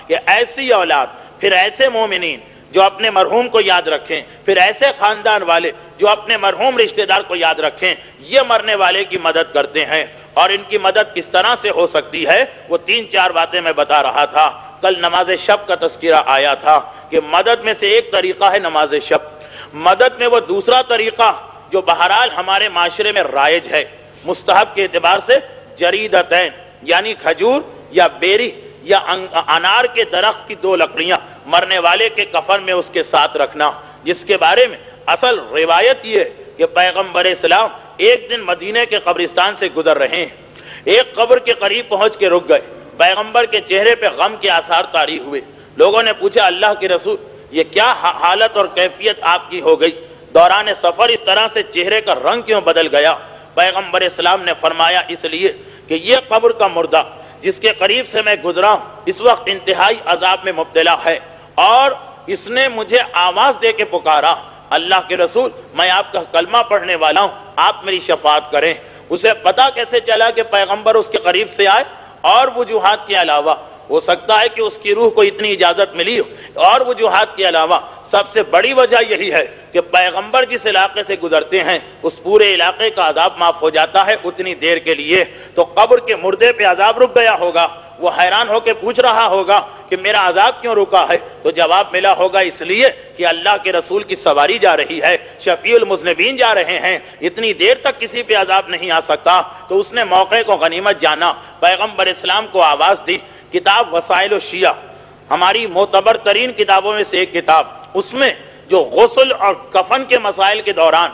کہ ایسی اولاد، پھر ایسے مومنین جو اپنے مرحوم کو یاد رکھیں، پھر ایسے خاندان والے جو اپنے مرحوم رشتہ دار کو یاد رکھیں، یہ مرنے والے کی مدد کرتے ہیں۔ اور ان کی مدد کس طرح سے ہو سکتی ہے، وہ 3-4 باتیں میں بتا رہا تھا۔ کل نماز شب کا تذکرہ آیا تھا کہ مدد میں سے ایک طریقہ ہے نماز شب۔ مدد میں وہ دوسرا طریقہ جو بہرحال ہمارے معاشرے میں رائج ہے مستحب کے اعتبار سے، جریدتین یعنی کھجور یا بیری یا انار کے درخت کی 2 لکڑیاں مرنے والے کے کفن میں اس کے ساتھ رکھنا، جس کے بارے میں اصل روایت یہ ہے کہ پیغمبر اسلام ایک دن مدینے کے قبرستان سے گزر رہے ہیں، ایک قبر کے قریب پہنچ کے رک گئے، پیغمبر کے چہرے پہ غم کے آثار طاری ہوئے۔ لوگوں نے پوچھا اللہ کے رسول یہ کیا حالت اور کیفیت آپ کی ہو گئی، دوران سفر اس طرح سے چہرے کا رنگ کیوں بدل گیا؟ پیغمبر اسلام نے فرمایا اس لیے کہ یہ قبر کا مردہ جس کے قریب سے میں گزرا ہوں اس وقت انتہائی عذاب میں مبتلا ہے، اور اس نے مجھے آواز دے کے پکارا اللہ کے رسول میں آپ کا کلمہ پڑھنے والا ہوں، آپ میری شفاعت کریں۔ اسے پتا کیسے چلا کہ پیغمبر اس کے قریب سے آئے؟ اور وجوہات کے علاوہ ہو سکتا ہے کہ اس کی روح کو اتنی اجازت ملی ہو، اور وجوہات کے علاوہ سب سے بڑی وجہ یہی ہے کہ پیغمبر جس علاقے سے گزرتے ہیں اس پورے علاقے کا عذاب معاف ہو جاتا ہے اتنی دیر کے لیے۔ تو قبر کے مردے پہ عذاب رک گیا ہوگا، وہ حیران ہو کے پوچھ رہا ہوگا کہ میرا عذاب کیوں رکا ہے؟ تو جواب ملا ہوگا اس لیے کہ اللہ کے رسول کی سواری جا رہی ہے، شفیع المذنبین جا رہے ہیں، اتنی دیر تک کسی پہ عذاب نہیں آ سکتا۔ تو اس نے موقع کو غنیمت جانا، پیغمبر اسلام کو آواز دی۔ کتاب وسائل الشیعہ ہماری معتبر ترین کتابوں میں سے ایک کتاب، اس میں جو غسل اور کفن کے مسائل کے دوران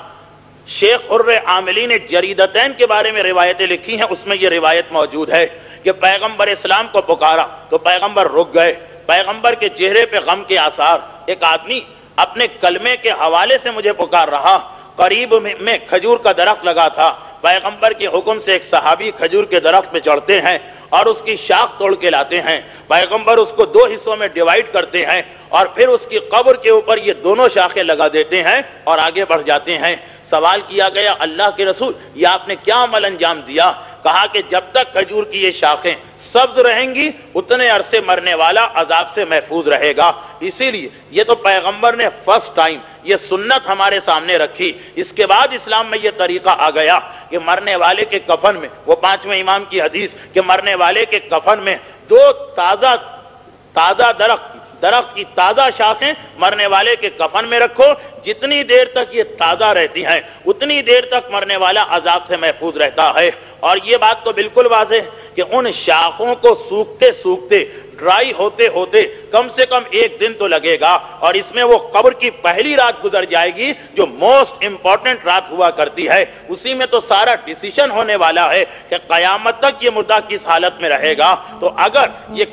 شیخ حر عاملی نے جریدتین کے بارے میں روایتیں لکھی ہیں، اس میں یہ روایت موجود ہے کہ پیغمبر اسلام کو پکارا تو پیغمبر رک گئے، پیغمبر کے چہرے پہ غم کے آثار۔ ایک آدمی اپنے کلمے کے حوالے سے مجھے پکار رہا، قریب میں کھجور کا درخت لگا تھا، پیغمبر کے حکم سے ایک صحابی کھجور کے درخت پہ چڑھتے ہیں اور اس کی شاخ توڑ کے لاتے ہیں، پیغمبر اس کو 2 حصوں میں ڈیوائیڈ کرتے ہیں اور پھر اس کی قبر کے اوپر یہ دونوں شاخیں لگا دیتے ہیں اور آگے بڑھ جاتے ہیں۔ سوال کیا گیا اللہ کے رسول یہ آپ نے کیا عمل انجام دیا؟ کہا کہ جب تک کھجور کی یہ شاخیں سبز رہیں گی اتنے عرصے مرنے والا عذاب سے محفوظ رہے گا۔ اسی لیے یہ تو پیغمبر نے فرسٹ ٹائم یہ سنت ہمارے سامنے رکھی، اس کے بعد اسلام میں یہ طریقہ آ گیا کہ مرنے والے کے کفن میں، وہ 5ویں امام کی حدیث کہ مرنے والے کے کفن میں 2 تازہ درخت کی تازہ شاخیں مرنے والے کے کفن میں رکھو، جتنی دیر تک یہ تازہ رہتی ہیں اتنی دیر تک مرنے والا عذاب سے محفوظ رہتا ہے۔ اور یہ بات تو بالکل واضح ہے کہ ان شاخوں کو سوکھتے ڈرائی ہوتے کم سے کم 1 دن تو لگے گا، اور اس میں وہ قبر کی پہلی رات گزر جائے گی جو موسٹ امپورٹنٹ رات ہوا کرتی ہے، اسی میں تو سارا ڈیسیشن ہونے والا ہے کہ قیامت تک یہ مردہ کس حالت میں رہے گا۔ تو اگر یہ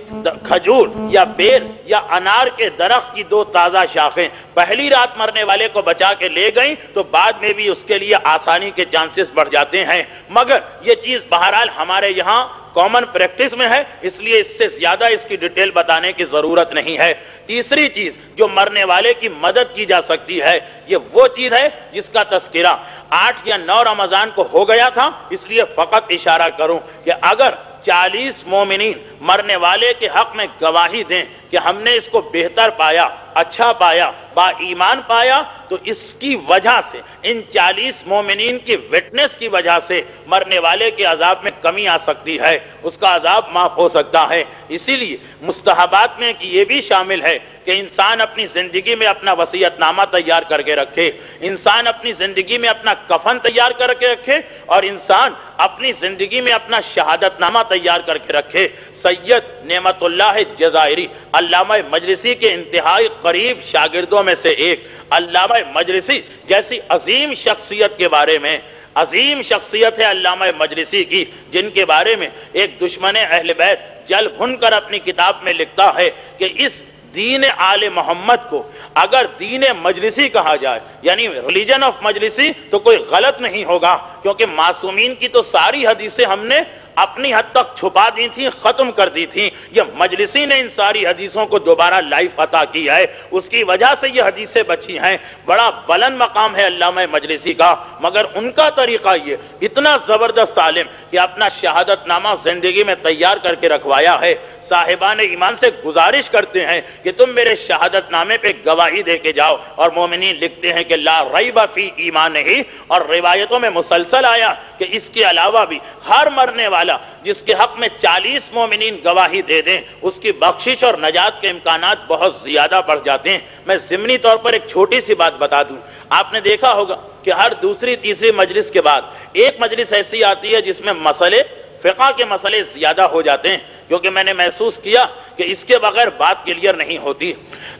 کھجور یا بیر یا انار کے درخت کی 2 تازہ شاخیں پہلی رات مرنے والے کو بچا کے لے گئیں تو بعد میں بھی اس کے لیے آسانی کے چانسز بڑھ جاتے ہیں، مگر یہ چیز بہرحال ہمارے یہاں کامن پریکٹس میں ہے، اس لیے اس سے زیادہ اس کی ڈیٹیل بتانے کی ضرورت نہیں ہے۔ تیسری چیز جو مرنے والے کی مدد کی جا سکتی ہے یہ وہ چیز ہے جس کا تذکرہ 8 یا 9 رمضان کو ہو گیا تھا، اس لیے فقط اشارہ کروں کہ اگر 40 مومنین مرنے والے کے حق میں گواہی دیں کہ ہم نے اس کو بہتر پایا، اچھا پایا، با ایمان پایا، تو اس کی وجہ سے ان 40 مومنین کی وٹنس کی وجہ سے مرنے والے کے عذاب میں کمی آ سکتی ہے، اس کا عذاب معاف ہو سکتا ہے۔ اسی لیے مستحبات میں کہ یہ بھی شامل ہے کہ انسان اپنی زندگی میں اپنا وصیت نامہ تیار کر کے رکھے، انسان اپنی زندگی میں اپنا کفن تیار کر کے رکھے، اور انسان اپنی زندگی میں اپنا شہادت نامہ تیار کر کے رکھے۔ سید نعمت اللہ جزائری علامہ مجلسی کے انتہائی قریب شاگردوں میں سے ایک، علامہ مجلسی جیسی عظیم شخصیت کے بارے میں، عظیم شخصیت ہے علامہ مجلسی کی، جن کے بارے میں ایک دشمن اہل بیت جل بھن کر اپنی کتاب میں لکھتا ہے کہ اس دین آل محمد کو اگر دین مجلسی کہا جائے یعنی ریلیجن آف مجلسی تو کوئی غلط نہیں ہوگا، کیونکہ معصومین کی تو ساری حدیثیں ہم نے اپنی حد تک چھپا دی تھی، ختم کر دی تھی، یہ مجلسی نے ان ساری حدیثوں کو دوبارہ لائف عطا کی ہے، اس کی وجہ سے یہ حدیثیں بچی ہیں۔ بڑا بلند مقام ہے علامہ مجلسی کا، مگر ان کا طریقہ یہ اتنا زبردست عالم کہ اپنا شہادت نامہ زندگی میں تیار کر کے رکھوایا ہے۔ صاحبان ایمان سے گزارش کرتے ہیں کہ تم میرے شہادت نامے پہ گواہی دے کے جاؤ، اور مومنین لکھتے ہیں کہ لا ریب فی ایمان ہی، اور روایتوں میں مسلسل آیا کہ اس کے علاوہ بھی ہر مرنے والا جس کے حق میں 40 مومنین گواہی دے دیں اس کی بخشش اور نجات کے امکانات بہت زیادہ بڑھ جاتے ہیں۔ میں ضمنی طور پر ایک چھوٹی سی بات بتا دوں، آپ نے دیکھا ہوگا کہ ہر دوسری تیسری مجلس کے بعد ایک مجلس ایسی آتی ہے جس میں مسئلے فقہ کے مسئلے زیادہ ہو جاتے ہیں، کیونکہ میں نے محسوس کیا کہ اس کے بغیر بات کلیئر نہیں ہوتی۔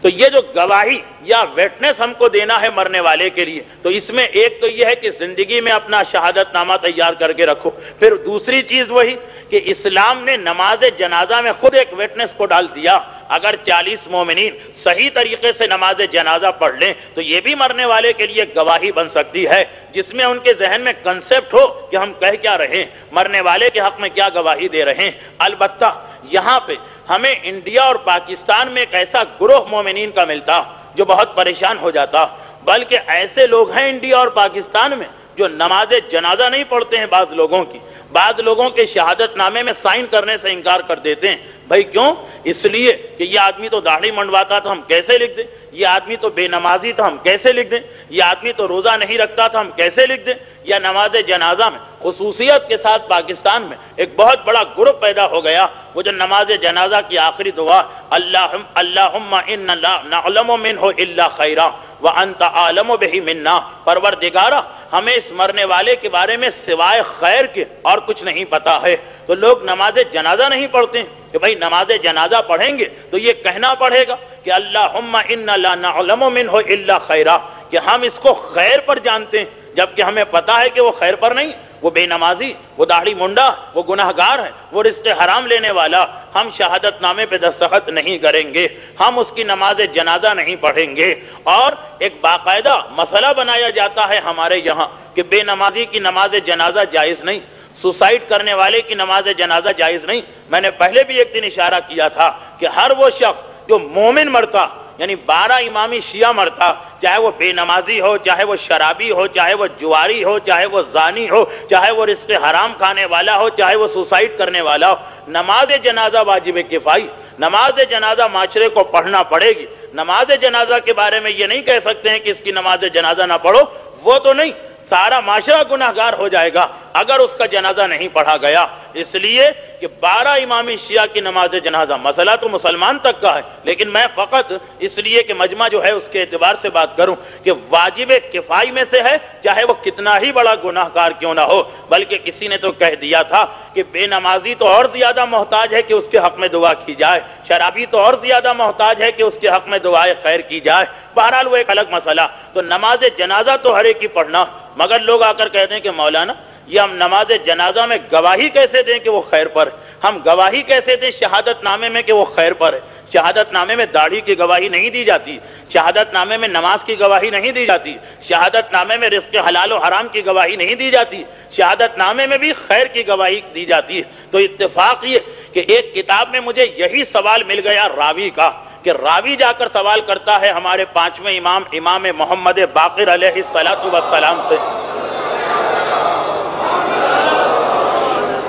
تو یہ جو گواہی یا ویٹنس ہم کو دینا ہے مرنے والے کے لیے، تو اس میں ایک تو یہ ہے کہ زندگی میں اپنا شہادت نامہ تیار کر کے رکھو، پھر دوسری چیز وہی کہ اسلام نے نماز جنازہ میں خود ایک ویٹنس کو ڈال دیا۔ اگر 40 مومنین صحیح طریقے سے نماز جنازہ پڑھ لیں تو یہ بھی مرنے والے کے لیے گواہی بن سکتی ہے، جس میں ان کے ذہن میں کنسپٹ ہو کہ ہم کہہ کیا رہے ہیں، مرنے والے کے حق میں کیا گواہی دے رہے ہیں۔ البتہ یہاں پہ ہمیں انڈیا اور پاکستان میں ایک ایسا گروہ مومنین کا ملتا جو بہت پریشان ہو جاتا، بلکہ ایسے لوگ ہیں انڈیا اور پاکستان میں جو نماز جنازہ نہیں پڑھتے ہیں، بعض لوگوں کے شہادت نامے میں سائن کرنے سے انکار کر دیتے ہیں۔ بھائی کیوں؟ اس لیے کہ یہ آدمی تو داڑھی منڈواتا تھا، ہم کیسے لکھ دیں؟ یہ آدمی تو بے نمازی تھا، ہم کیسے لکھ دیں؟ یہ آدمی تو روزہ نہیں رکھتا تھا، ہم کیسے لکھ دیں؟ یا نماز جنازہ میں خصوصیت کے ساتھ پاکستان میں ایک بہت بڑا گروپ پیدا ہو گیا، وہ جو نماز جنازہ کی آخری دعا اللہم انا لا نعلم منہ الا خیرا وانت عالم بہ منا، پروردگارا ہمیں اس مرنے والے کے بارے میں سوائے خیر کے اور کچھ نہیں پتا ہے۔ تو لوگ نماز جنازہ نہیں پڑھتے ہیں کہ بھائی نماز جنازہ پڑھیں گے تو یہ کہنا پڑے گا کہ اللہم انا لا نعلم منہ الا خیرا، کہ ہم اس کو خیر پر جانتے ہیں، جبکہ ہمیں پتا ہے کہ وہ خیر پر نہیں، وہ بے نمازی، وہ داڑھی منڈا، وہ گناہگار ہے، وہ رزق حرام لینے والا۔ ہم شہادت نامے پہ دستخط نہیں کریں گے، ہم اس کی نماز جنازہ نہیں پڑھیں گے۔ اور ایک باقاعدہ مسئلہ بنایا جاتا ہے ہمارے یہاں کہ بے نمازی کی نماز جنازہ جائز نہیں، سوسائیڈ کرنے والے کی نماز جنازہ جائز نہیں۔ میں نے پہلے بھی ایک دن اشارہ کیا تھا کہ ہر وہ شخص جو مومن مرتا، یعنی 12 امامی شیعہ مرتا، چاہے وہ بے نمازی ہو، چاہے وہ شرابی ہو، چاہے وہ جواری ہو، چاہے وہ زانی ہو، چاہے وہ رزق حرام کھانے والا ہو، چاہے وہ سوسائڈ کرنے والا ہو، نماز جنازہ واجب کفائی، نماز جنازہ معاشرے کو پڑھنا پڑے گی۔ نماز جنازہ کے بارے میں یہ نہیں کہہ سکتے ہیں کہ اس کی نماز جنازہ نہ پڑھو، وہ تو نہیں، سارا معاشرہ گناہگار ہو جائے گا اگر اس کا جنازہ نہیں پڑھا گیا۔ اس لیے کہ 12 امامی شیعہ کی نماز جنازہ، مسئلہ تو مسلمان تک کا ہے، لیکن میں فقط اس لیے کہ مجمع جو ہے اس کے اعتبار سے بات کروں کہ واجب کفائی میں سے ہے، چاہے وہ کتنا ہی بڑا گناہگار کیوں نہ ہو۔ بلکہ کسی نے تو کہہ دیا تھا کہ بے نمازی تو اور زیادہ محتاج ہے کہ اس کے حق میں دعا کی جائے، شرابی تو اور زیادہ محتاج ہے کہ اس کے حق میں دعائے خیر کی جائے۔ بہرحال وہ ایک الگ مسئلہ۔ تو نماز جنازہ تو ہر ایک کی پڑھنا، مگر لوگ آ کر کہتے ہیں کہ مولانا یہ ہم نماز جنازہ میں گواہی کیسے دیں کہ وہ خیر پر ہے؟ ہم گواہی کیسے دیں شہادت نامے میں کہ وہ خیر پر ہے؟ شہادت نامے میں داڑھی کی گواہی نہیں دی جاتی، شہادت نامے میں نماز کی گواہی نہیں دی جاتی، شہادت نامے میں رزق حلال و حرام کی گواہی نہیں دی جاتی، شہادت نامے میں بھی خیر کی گواہی دی جاتی ہے۔ تو اتفاق یہ کہ ایک کتاب میں مجھے یہی سوال مل گیا راوی کا، کہ راوی جا کر سوال کرتا ہے ہمارے 5ویں امام محمد باقر علیہ السلام سے۔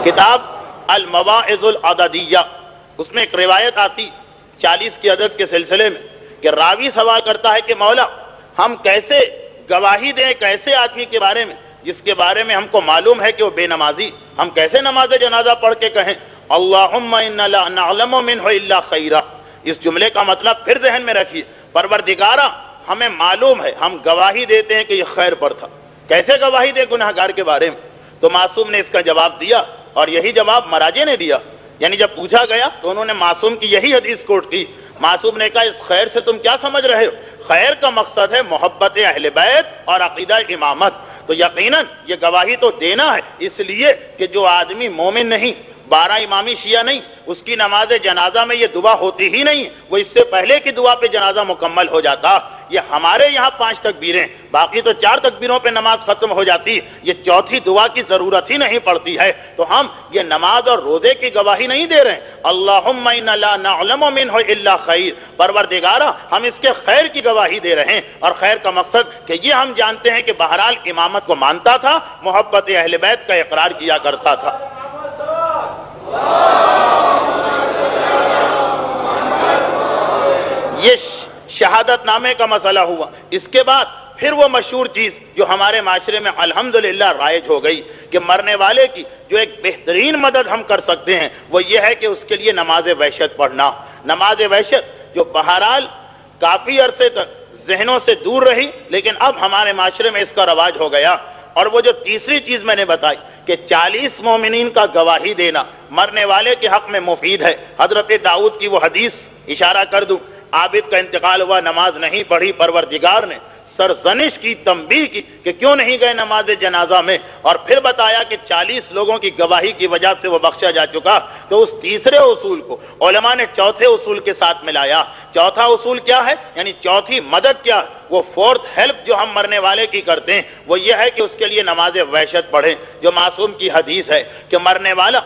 کتاب المواعظ العددیہ، اس میں ایک روایت آتی 40 کی عدد کے سلسلے میں کہ راوی سوال کرتا ہے کہ مولا ہم کیسے گواہی دیں ایک ایسے آدمی کے بارے میں جس کے بارے میں ہم کو معلوم ہے کہ وہ بے نمازی، ہم کیسے نماز جنازہ پڑھ کے کہیں اللہم انا لا نعلم منہ الا خیرا؟ اس جملے کا مطلب پھر ذہن میں رکھیے، پروردگارا ہمیں معلوم ہے، ہم گواہی دیتے ہیں کہ یہ خیر پر تھا، کیسے گواہی دے گناہگار کے بارے میں؟ تو معصوم نے اس کا جواب دیا، اور یہی جواب مراجع نے دیا، یعنی جب پوچھا گیا تو انہوں نے معصوم کی یہی حدیث کوٹ کی۔ معصوم نے کہا اس خیر سے تم کیا سمجھ رہے ہو؟ خیر کا مقصد ہے محبت اہل بیت اور عقیدہ امامت، تو یقیناً یہ گواہی تو دینا ہے، اس لیے کہ جو آدمی مومن نہیں، 12 امامی شیعہ نہیں، اس کی نماز جنازہ میں یہ دعا ہوتی ہی نہیں، وہ اس سے پہلے کی دعا پہ جنازہ مکمل ہو جاتا۔ یہ ہمارے یہاں 5 تکبیریں، باقی تو 4 تکبیروں پہ نماز ختم ہو جاتی، یہ چوتھی دعا کی ضرورت ہی نہیں پڑتی ہے۔ تو ہم یہ نماز اور روزے کی گواہی نہیں دے رہے ہیں اللہم انا لا نعلم منہ الا خیر، پروردگارا ہم اس کے خیر کی گواہی دے رہے ہیں، اور خیر کا مقصد کہ یہ ہم جانتے ہیں کہ بہرحال امامت کو مانتا تھا، محبت اہل بیت کا اقرار کیا کرتا تھا۔ یہ شہادت نامے کا مسئلہ ہوا۔ اس کے بعد پھر وہ مشہور چیز جو ہمارے معاشرے میں الحمدللہ رائج ہو گئی کہ مرنے والے کی جو ایک بہترین مدد ہم کر سکتے ہیں وہ یہ ہے کہ اس کے لیے نماز وحشت پڑھنا۔ نماز وحشت جو بہرحال کافی عرصے تک ذہنوں سے دور رہی، لیکن اب ہمارے معاشرے میں اس کا رواج ہو گیا۔ اور وہ جو تیسری چیز میں نے بتائی کہ 40 مومنین کا گواہی دینا مرنے والے کے حق میں مفید ہے۔ حضرت داؤد کی وہ حدیث اشارہ کر دوں، عابد کا انتقال ہوا، نماز نہیں پڑھی، پروردگار نے سرزنش کی، تنبیہ کی کہ کیوں نہیں گئے نماز جنازہ میں، اور پھر بتایا کہ 40 لوگوں کی گواہی کی وجہ سے وہ بخشا جا چکا۔ تو اس تیسرے اصول کو علماء نے چوتھے اصول کے ساتھ ملایا۔ چوتھا اصول کیا ہے؟ یعنی چوتھی مدد کیا ہے؟ وہ فورتھ ہیلپ جو ہم مرنے والے کی کرتے ہیں وہ یہ ہے کہ اس کے لیے نماز وحشت پڑھیں۔ جو معصوم کی حدیث ہے کہ مرنے والا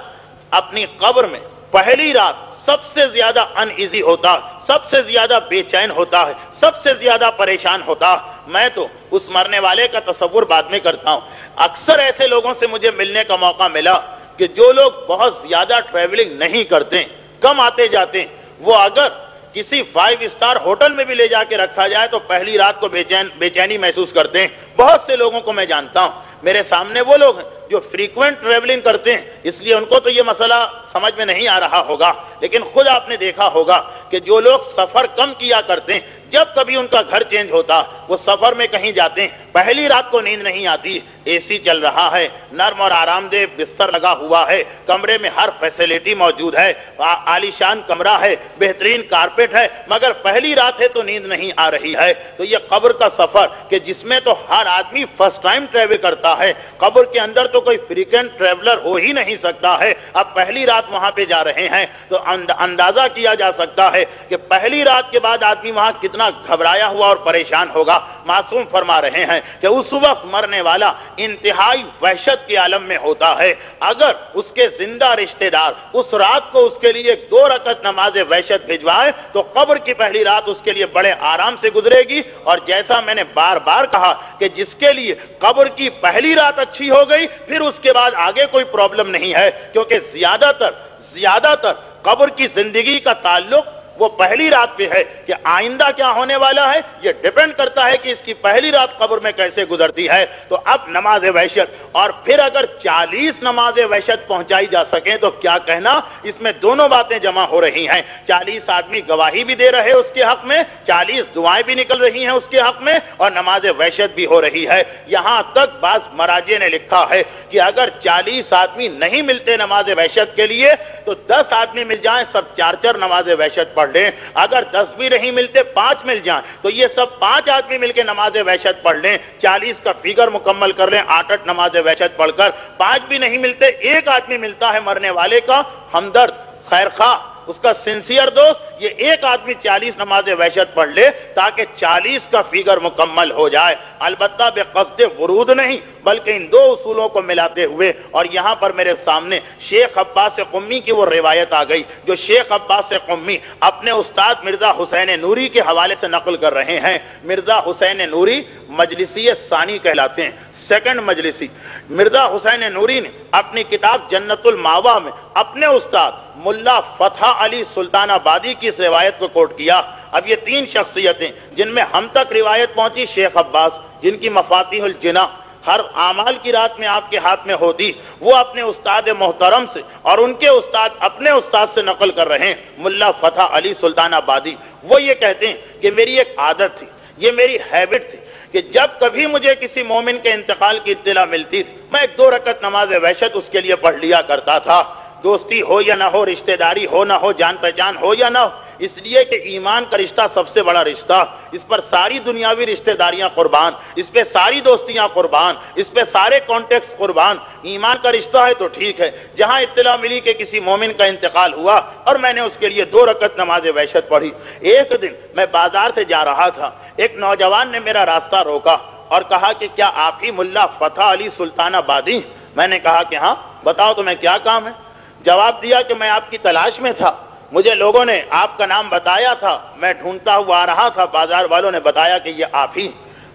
اپنی قبر میں پہلی رات سب سے زیادہ ان ایزی ہوتا ہے، سب سے زیادہ بے چین ہوتا ہے، سب سے زیادہ پریشان ہوتا ہے۔ میں تو اس مرنے والے کا تصور بعد میں کرتا ہوں۔ اکثر ایسے لوگوں سے مجھے ملنے کا موقع ملا کہ جو لوگ بہت زیادہ ٹریولنگ نہیں کرتے، کم آتے جاتے ہیں، وہ اگر کسی 5 اسٹار ہوٹل میں بھی لے جا کے رکھا جائے تو پہلی رات کو بے چینی محسوس کرتے ہیں۔ بہت سے لوگوں کو میں جانتا ہوں، میرے سامنے وہ لوگ ہیں جو فریکوینٹ ٹریولنگ کرتے ہیں، اس لیے ان کو تو یہ مسئلہ سمجھ میں نہیں آ رہا ہوگا، لیکن خود آپ نے دیکھا ہوگا کہ جو لوگ سفر کم کیا کرتے ہیں، جب کبھی ان کا گھر چینج ہوتا، وہ سفر میں کہیں جاتے ہیں، پہلی رات کو نیند نہیں آتی، اے سی چل رہا ہے، نرم اور آرام دہ بستر لگا ہوا ہے، کمرے میں ہر فیسیلیٹی موجود ہے، عالیشان کمرہ ہے، بہترین کارپیٹ ہے، مگر پہلی رات ہے تو نیند نہیں آ رہی ہے۔ تو یہ قبر کا سفر کہ جس میں تو ہر آدمی فرسٹ ٹائم ٹریول کرتا ہے، قبر کے اندر تو کوئی فریکوینٹ ٹریولر ہو ہی نہیں سکتا ہے، اب پہلی رات وہاں پہ جا رہے ہیں تو اندازہ کیا جا سکتا ہے کہ پہلی رات کے بعد آدمی وہاں کتنا گھبرایا ہوا اور پریشان ہوگا۔ معصوم فرما رہے ہیں کہ اس وقت مرنے والا انتہائی وحشت کے عالم میں ہوتا ہے۔ اگر اس کے زندہ رشتہ دار اس رات کو اس کے لیے 2 رکعت نماز وحشت بھجوائے تو قبر کی پہلی رات اس کے لیے بڑے آرام سے گزرے گی۔ اور جیسا میں نے بار بار کہا کہ جس کے لیے قبر کی پہلی رات اچھی ہو گئی پھر اس کے بعد آگے کوئی پرابلم نہیں ہے، کیونکہ زیادہ تر قبر کی زندگی کا تعلق وہ پہلی رات پہ ہے کہ آئندہ کیا ہونے والا ہے یہ ڈیپینڈ کرتا ہے کہ اس کی پہلی رات قبر میں کیسے گزرتی ہے۔ تو اب نماز وحشت، اور پھر اگر 40 نماز وحشت پہنچائی جا سکیں تو کیا کہنا، اس میں دونوں باتیں جمع ہو رہی ہیں۔ 40 آدمی گواہی بھی دے رہے اس کے حق میں، 40 دعائیں بھی نکل رہی ہیں اس کے حق میں، اور نماز وحشت بھی ہو رہی ہے۔ یہاں تک بعض مراجع نے لکھا ہے کہ اگر 40 آدمی نہیں ملتے نماز وحشت کے لیے تو 10 آدمی مل جائیں، سب 4 نماز وحشت پڑھ لیں۔ اگر 10 بھی نہیں ملتے، 5 مل جائیں تو یہ سب 5 آدمی مل کے نماز وحشت پڑھ لیں، 40 کا فگر مکمل کر لیں، 8 نماز وحشت پڑھ کر۔ 5 بھی نہیں ملتے، 1 آدمی ملتا ہے مرنے والے کا ہمدرد، خیر خواہ، اس کا سنسیئر دوست، یہ 1 آدمی 40 نماز وحشت پڑھ لے تاکہ 40 کا فگر مکمل ہو جائے، البتہ بے قصد ورود نہیں بلکہ ان 2 اصولوں کو ملاتے ہوئے۔ اور یہاں پر میرے سامنے شیخ عباس قمی کی وہ روایت آ گئی جو شیخ عباس قمی اپنے استاد مرزا حسین نوری کے حوالے سے نقل کر رہے ہیں۔ مرزا حسین نوری مجلسی ثانی کہلاتے ہیں، سیکنڈ مجلسی۔ مرزا حسین نوری نے اپنی کتاب جنت الماوا میں اپنے استاد ملا فتح علی سلطان آبادی کی اس روایت کو کوٹ کیا۔ اب یہ 3 شخصیتیں جن میں ہم تک روایت پہنچی، شیخ عباس جن کی مفاتیح الجناح ہر اعمال کی رات میں آپ کے ہاتھ میں ہوتی، وہ اپنے استاد محترم سے اور ان کے استاد اپنے استاد سے نقل کر رہے ہیں، ملا فتح علی سلطان آبادی۔ وہ یہ کہتے ہیں کہ میری ایک عادت تھی، یہ میری ہیبٹ تھی کہ جب کبھی مجھے کسی مومن کے انتقال کی اطلاع ملتی تھی میں 2 رکعت نماز وحشت اس کے لیے پڑھ لیا کرتا تھا، دوستی ہو یا نہ ہو، رشتہ داری ہو نہ ہو، جان پہچان ہو یا نہ ہو، اس لیے کہ ایمان کا رشتہ سب سے بڑا رشتہ، اس پر ساری دنیاوی رشتہ داریاں قربان، اس پہ ساری دوستیاں قربان، اس پہ سارے کانٹیکٹس قربان۔ ایمان کا رشتہ ہے تو ٹھیک ہے، جہاں اطلاع ملی کہ کسی مومن کا انتقال ہوا اور میں نے اس کے لیے 2 رکعت نماز وحشت پڑھی۔ ایک دن میں بازار سے جا رہا تھا، ایک نوجوان نے میرا راستہ روکا اور کہا کہ کیا آپ ہی ملا فتح علی سلطان آبادی؟ میں نے کہا کہ ہاں، بتاؤ تمہیں کیا کام ہے؟ جواب دیا کہ میں آپ کی تلاش میں تھا، مجھے لوگوں نے آپ کا نام بتایا تھا، میں ڈھونڈتا ہوا آ رہا تھا، بازار والوں نے بتایا کہ یہ آپ ہی۔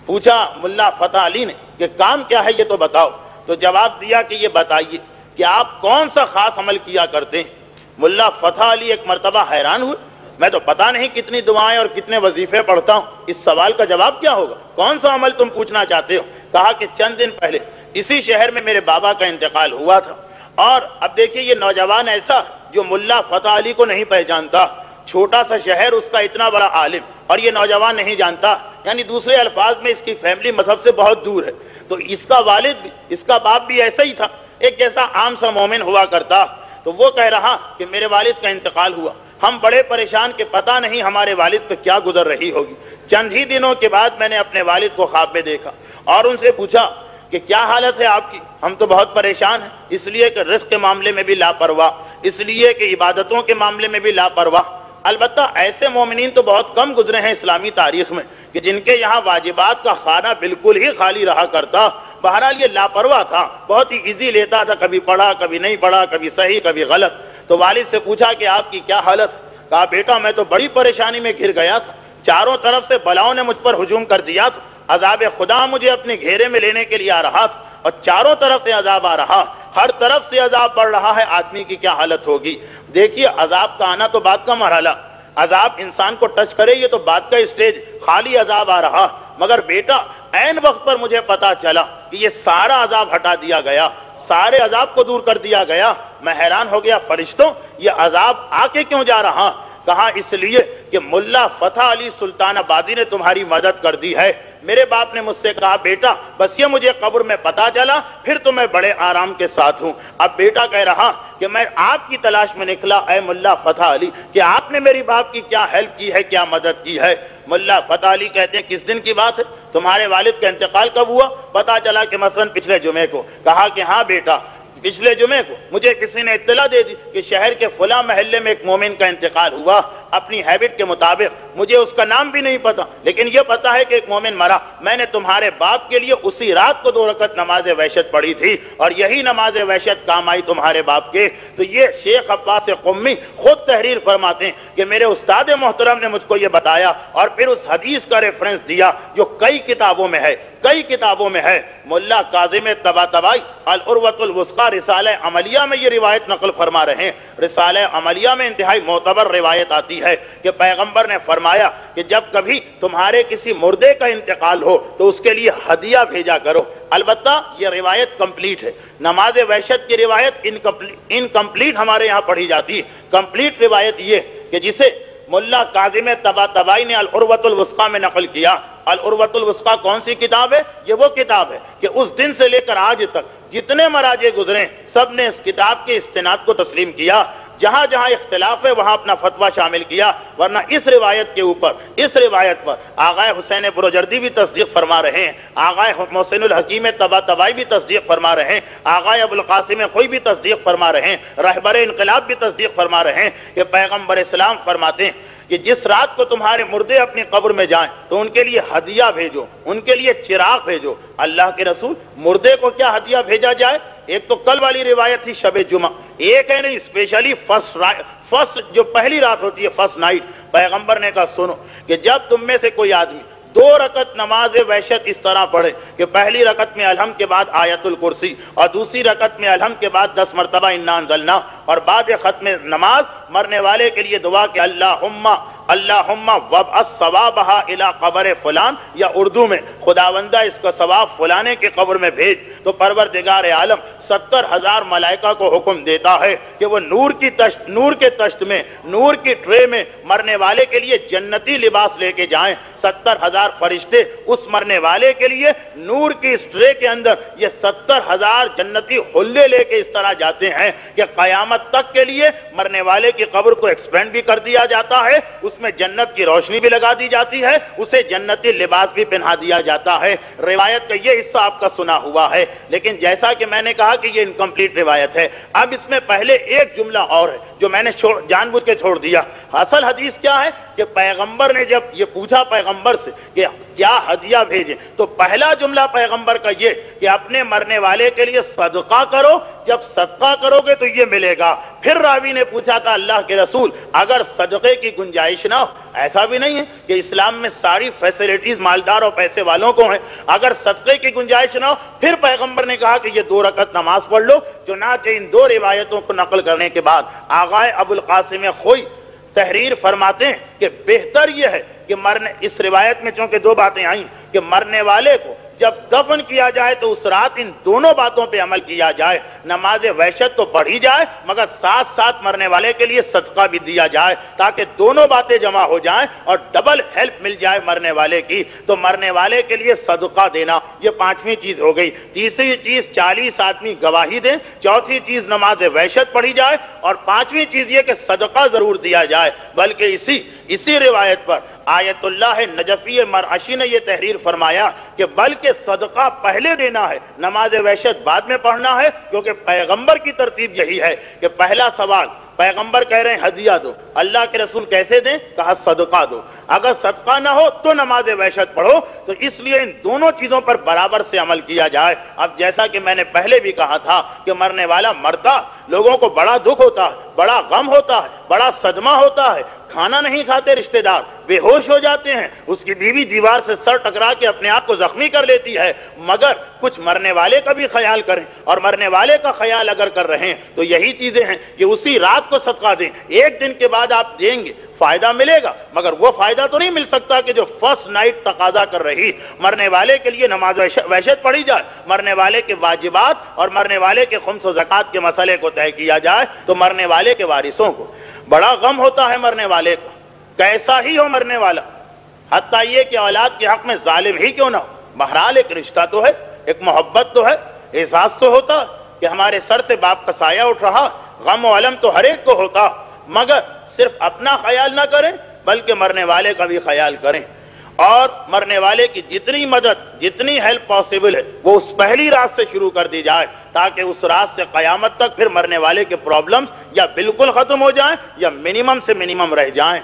پوچھا ملا فتح علی نے کہ کام کیا ہے یہ تو بتاؤ، تو جواب دیا کہ یہ بتائیے کہ آپ کون سا خاص عمل کیا کرتے ہیں؟ ملا فتح علی ایک مرتبہ حیران ہوئے، میں تو پتہ نہیں کتنی دعائیں اور کتنے وظیفے پڑھتا ہوں، اس سوال کا جواب کیا ہوگا؟ کون سا عمل تم پوچھنا چاہتے ہو؟ کہا کہ چند دن پہلے اسی شہر میں میرے بابا کا انتقال ہوا تھا، اور اب دیکھیے یہ نوجوان ایسا جو ملا فتح علی کو نہیں پہچانتا، چھوٹا سا شہر، اس کا اتنا بڑا عالم، اور یہ نوجوان نہیں جانتا، یعنی دوسرے الفاظ میں اس کی فیملی مذہب سے بہت دور ہے۔ تو اس کا والد بھی، اس کا باپ بھی ایسا ہی تھا، ایک جیسا عام سا مومن ہوا کرتا۔ تو وہ کہہ رہا کہ میرے والد کا انتقال ہوا، ہم بڑے پریشان کہ پتہ نہیں ہمارے والد پہ کیا گزر رہی ہوگی۔ چند ہی دنوں کے بعد میں نے اپنے والد کو خواب میں دیکھا اور ان سے پوچھا کہ کیا حالت ہے آپ کی؟ ہم تو بہت پریشان ہیں، اس لیے کہ رزق کے معاملے میں بھی لاپرواہ، اس لیے کہ عبادتوں کے معاملے میں بھی لاپرواہ۔ البتہ ایسے مومنین تو بہت کم گزرے ہیں اسلامی تاریخ میں کہ جن کے یہاں واجبات کا خانہ بالکل ہی خالی رہا کرتا۔ بہرحال یہ لاپرواہ تھا، بہت ہی ایزی لیتا تھا، کبھی پڑھا کبھی نہیں پڑھا، کبھی صحیح کبھی غلط۔ تو والد سے پوچھا کہ آپ کی کیا حالت؟ کہا بیٹا میں تو بڑی پریشانی میں گھر گیا تھا، چاروں طرف سے بلاؤں نے مجھ پر ہجوم کر دیا تھا، عذاب خدا مجھے اپنے گھیرے میں لینے کے لیے آ رہا تھا، اور چاروں طرف سے عذاب آ رہا، ہر طرف سے عذاب بڑھ رہا ہے، آدمی کی کیا حالت ہوگی؟ دیکھیے عذاب کا آنا تو بات کا مرحلہ، عذاب انسان کو ٹچ کرے یہ تو بات کا اسٹیج، خالی عذاب آ رہا، مگر بیٹا عین وقت پر مجھے پتا چلا کہ یہ سارا عذاب ہٹا دیا گیا، سارے عذاب کو دور کر دیا گیا۔ میں حیران ہو گیا، فرشتوں یہ عذاب آ کے کیوں جا رہا؟ کہا اس لیے کہ ملا فتح علی سلطان آبادی نے تمہاری مدد کر دی ہے۔ میرے باپ نے مجھ سے کہا بیٹا بس یہ مجھے قبر میں پتا چلا پھر تو میں بڑے آرام کے ساتھ ہوں۔ اب بیٹا کہہ رہا کہ میں آپ کی تلاش میں نکلا اے ملا فتح علی کہ آپ نے میری باپ کی کیا ہیلپ کی ہے، کیا مدد کی ہے۔ ملا فتح علی کہتے ہیں کس دن کی بات ہے؟ تمہارے والد کا انتقال کب ہوا؟ پتا چلا کہ مثلا پچھلے جمعے کو۔ کہا کہ ہاں بیٹا پچھلے جمعے کو مجھے کسی نے اطلاع دے دی کہ شہر کے فلاں محلے میں ایک مومن کا انتقال ہوا۔ اپنی ہیبٹ کے مطابق مجھے اس کا نام بھی نہیں پتا، لیکن یہ پتا ہے کہ ایک مومن مرا۔ میں نے تمہارے باپ کے لیے اسی رات کو 2 رکعت نماز وحشت پڑھی تھی، اور یہی نماز وحشت کام آئی تمہارے باپ کے۔ تو یہ شیخ عباس قمی خود تحریر فرماتے ہیں کہ میرے استاد محترم نے مجھ کو یہ بتایا، اور پھر اس حدیث کا ریفرنس دیا جو کئی کتابوں میں ہے، کئی کتابوں میں ہے۔ ملا کاظم طباطبائی العروۃ الوثقی رسالہ عملیہ میں یہ روایت نقل فرما رہے ہیں۔ رسالہ عملیہ میں انتہائی معتبر روایت آتی ہے کہ پیغمبر نے فرمایا کہ جب کبھی تمہارے کسی مردے کا انتقال ہو تو اس کے لیے ہدیہ بھیجا کرو۔ البتہ یہ روایت کمپلیٹ ہے، نماز وحشت کی روایت انکمپلیٹ ہمارے یہاں پڑھی جاتی ہے۔ کمپلیٹ روایت یہ کہ جسے ملا کاظم طباطبائی نے العروۃ الوثقی میں نقل کیا۔ العروۃ الوثقی کون سی کتاب ہے؟ یہ وہ کتاب ہے کہ اس دن سے لے کر آج تک جتنے مراجع گزرے سب نے اس کتاب کے استناد کو تسلیم کیا، جہاں جہاں اختلاف ہے وہاں اپنا فتویٰ شامل کیا، ورنہ اس روایت کے اوپر، اس روایت پر آغائے حسین بروجردی بھی تصدیق فرما رہے ہیں، آغائے محسن الحکیم طباطبائی بھی تصدیق فرما رہے ہیں، آغائے ابوالقاسم خوئی بھی تصدیق فرما رہے ہیں، رہبر انقلاب بھی تصدیق فرما رہے ہیں کہ پیغمبر اسلام فرماتے ہیں کہ جس رات کو تمہارے مردے اپنی قبر میں جائیں تو ان کے لیے ہدیہ بھیجو، ان کے لیے چراغ بھیجو۔ اللہ کے رسول مردے کو کیا ہدیہ بھیجا جائے؟ ایک تو کل والی روایت تھی شب جمعہ، ایک ہے نہیں اسپیشلی فرسٹ جو پہلی رات ہوتی ہے فرسٹ نائٹ، پیغمبر نے کہا سنو کہ جب تم میں سے کوئی آدمی 2 رکعت نماز وحشت اس طرح پڑھے کہ پہلی رکعت میں الحمد کے بعد آیت الکرسی، اور دوسری رکعت میں الحمد کے بعد 10 مرتبہ انا انزلنا، اور بعد ختم نماز مرنے والے کے لیے دعا کہ اللہم وابعث ثوابہا الی قبر فلان، یا اردو میں خداوندہ اس کا ثواب فلانے کے قبر میں بھیج، تو پروردگار عالم 70,000 ملائکہ کو حکم دیتا ہے کہ وہ نور کے تشت میں، نور کی ٹرے میں مرنے والے کے لیے جنتی لباس لے کے جائیں۔ 70,000 فرشتے اس مرنے والے کے لیے نور کی اس ٹرے کے اندر یہ 70,000 جنتی حلے لے کے اس طرح جاتے ہیں کہ قیامت تک کے لیے مرنے والے کی قبر کو ایکسپینڈ بھی کر دیا جاتا ہے، اس میں جنت کی روشنی بھی لگا دی جاتی ہے، اسے جنتی لباس بھی پہنا دیا جاتا ہے۔ روایت کا یہ حصہ آپ کا سنا ہوا ہے، لیکن جیسا کہ میں نے کہا کہ یہ انکمپلیٹ روایت ہے۔ اب اس میں پہلے ایک جملہ اور ہے جو میں نے جان بوجھ کے چھوڑ دیا۔ اصل حدیث کیا ہے کہ پیغمبر نے جب یہ پوچھا پیغمبر سے کہ کیا ہدیہ بھیجیں، تو پہلا جملہ پیغمبر کا یہ کہ اپنے مرنے والے کے لیے صدقہ کرو، جب صدقہ کرو گے تو یہ ملے گا۔ پھر راوی نے پوچھا تھا اللہ کے رسول اگر صدقے کی گنجائش نہ ہو؟ ایسا بھی نہیں ہے کہ اسلام میں ساری فیسیلیٹیز مالدار اور پیسے والوں کو ہیں، اگر صدقے کی گنجائش نہ ہو پھر پیغمبر نے کہا کہ یہ 2 رکعت نماز پڑھ لو۔ چنانچہ ان 2 روایتوں کو نقل کرنے کے بعد آغائے ابوالقاسم خوئی تحریر فرماتے ہیں کہ بہتر یہ ہے کہ مرنے، اس روایت میں چونکہ دو باتیں آئیں کہ مرنے والے کو جب دفن کیا جائے تو اس رات ان دونوں باتوں پہ عمل کیا جائے، نماز وحشت تو پڑھی جائے مگر ساتھ ساتھ مرنے والے کے لیے صدقہ بھی دیا جائے تاکہ دونوں باتیں جمع ہو جائیں اور ڈبل ہیلپ مل جائے مرنے والے کی۔ تو مرنے والے کے لیے صدقہ دینا یہ پانچویں چیز ہو گئی۔ تیسری چیز 40 آدمی گواہی دیں، چوتھی چیز نماز وحشت پڑھی جائے، اور پانچویں چیز یہ کہ صدقہ ضرور دیا جائے۔ بلکہ اسی روایت پر آیت اللہ نجفی مرعشی نے یہ تحریر فرمایا کہ بلکہ صدقہ پہلے دینا ہے، نماز وحشت بعد میں پڑھنا ہے، کیونکہ پیغمبر کی ترتیب یہی ہے کہ پہلا سوال پیغمبر کہہ رہے ہیں ہدیہ دو، اللہ کے رسول کیسے دیں؟ کہا صدقہ دو، اگر صدقہ نہ ہو تو نماز وحشت پڑھو۔ تو اس لیے ان دونوں چیزوں پر برابر سے عمل کیا جائے۔ اب جیسا کہ میں نے پہلے بھی کہا تھا کہ مرنے والا مرتا، لوگوں کو بڑا دکھ ہوتا ہے، بڑا غم ہوتا ہے، بڑا صدمہ ہوتا ہے، کھانا نہیں کھاتے رشتہ دار، بے ہوش ہو جاتے ہیں، اس کی بیوی دیوار سے سر ٹکرا کے اپنے آپ کو زخمی کر لیتی ہے، مگر کچھ مرنے والے کا بھی خیال کریں، اور مرنے والے کا خیال اگر کر رہے ہیں تو یہی چیزیں ہیں کہ اسی رات کو صدقہ دیں۔ ایک دن کے بعد آپ دیں گے فائدہ ملے گا، مگر وہ فائدہ تو نہیں مل سکتا کہ جو فرسٹ نائٹ تقاضا کر رہی۔ مرنے والے کے لیے نماز وحشت پڑھی جائے، مرنے والے کے واجبات اور مرنے والے کے خمس و زکوٰۃ کے مسئلے کو طے کیا جائے، تو مرنے والے کے وارثوں کو بڑا غم ہوتا ہے مرنے والے کا، کیسا ہی ہو مرنے والا، حتیٰ یہ کہ اولاد کے حق میں ظالم ہی کیوں نہ ہو، بہرحال ایک رشتہ تو ہے، ایک محبت تو ہے، احساس تو ہوتا کہ ہمارے سر سے باپ کا سایہ اٹھ رہا، غم و علم تو ہر ایک کو ہوتا، مگر صرف اپنا خیال نہ کریں بلکہ مرنے والے کا بھی خیال کریں، اور مرنے والے کی جتنی مدد، جتنی ہیلپ پاسبل ہے وہ اس پہلی رات سے شروع کر دی جائے، تاکہ اس رات سے قیامت تک پھر مرنے والے کے پرابلمز یا بالکل ختم ہو جائیں یا منیمم سے منیمم رہ جائیں۔